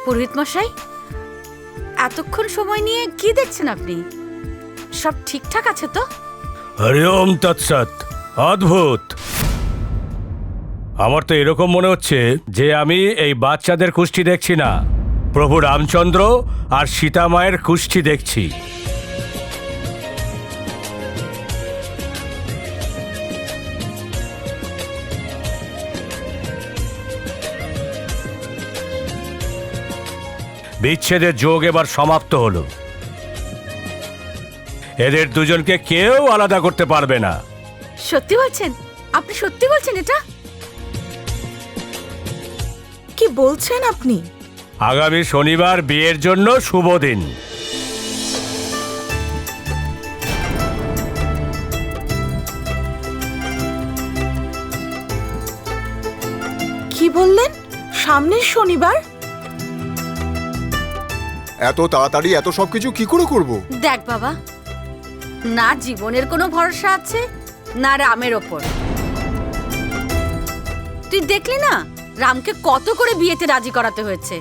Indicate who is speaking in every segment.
Speaker 1: পুরোহিত মশাই, এতক্ষণ সময় নিয়ে কি দেখছেন আপনি? সব ঠিকঠাক আছে তো?
Speaker 2: হরি ওম তৎসৎ। অদ্ভুত। আমার তো এরকম মনে হচ্ছে যে আমি এই বাচ্চাদের কুষ্ঠি দেখছি না, প্রভু রামচন্দ্র আর সীতা মায়ের কুষ্ঠি দেখছি। বিচ্ছেদের যোগ এবার সমাপ্ত হলো। এদের দুজনকে কেউ আলাদা করতে পারবে না।
Speaker 1: সত্যি বলছেন? আপনি সত্যি বলছেন এটা?
Speaker 3: কি বলছেন আপনি?
Speaker 2: আগামী শনিবার বিয়ের জন্য শুভ দিন।
Speaker 3: কি বললেন? সামনের শনিবার?
Speaker 4: এত তাড়াতাড়ি এত সবকিছু কি করে করব?
Speaker 1: দেখ বাবা, না জীবনের কোনো ভরসা আছে না রামের ওপর। তুই দেখলি না রামকে কত করে বিয়েতে রাজি করাতে হয়েছে,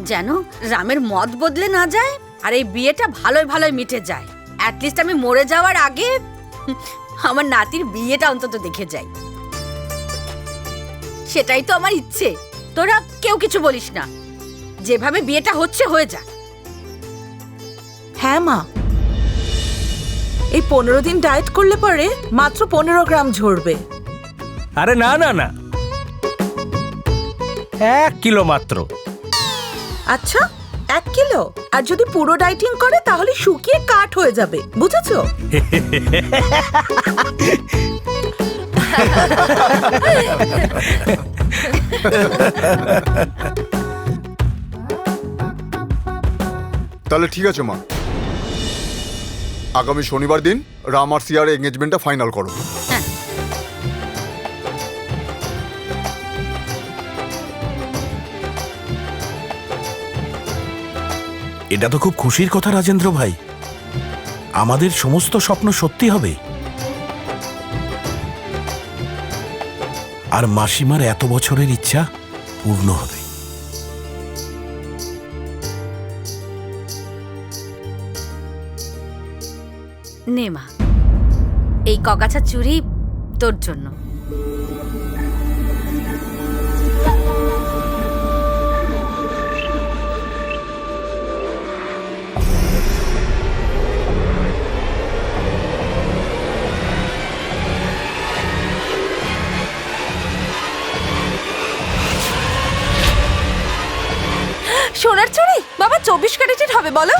Speaker 1: যেন রামের মত বদলে না যায় আর এই বিয়েটা ভালোই ভালোই মিটে যায়। অ্যাটলিস্ট আমি মরে যাওয়ার আগে আমার নাতির বিয়েটা অন্তত দেখে যাই। সেটাই তো আমার ইচ্ছে। তোরা কেউ কিছু বলিস না, যেভাবে বিয়েটা হচ্ছে হয়ে যাক।
Speaker 3: হ্যাঁ মা, এই 15 দিন ডায়েট করলে পরে মাত্র 15 গ্রাম ঝরবে।
Speaker 2: আরে না না না, 1 কিলো মাত্র।
Speaker 3: আচ্ছা, 1 কিলো? আর যদি পুরো ডায়েটিং করে তাহলে শুকিয়ে কাঠ হয়ে যাবে, বুঝেছো?
Speaker 4: তাহলে ঠিক আছে মা, আগামী শনিবার দিন রাম আর সিয়ার এঙ্গেজমেন্টটা ফাইনাল করো।
Speaker 5: এটা তো খুব খুশির কথা রাজেন্দ্র ভাই। আমাদের সমস্ত স্বপ্ন সত্যি হবে, আর মাসিমার এত বছরের ইচ্ছা পূর্ণ হবে।
Speaker 1: নে মা, এই কগাছা চুড়ি তোর জন্য।
Speaker 3: সোনার চুড়ি? বাবা 24 ক্যারেটের হবে বলো?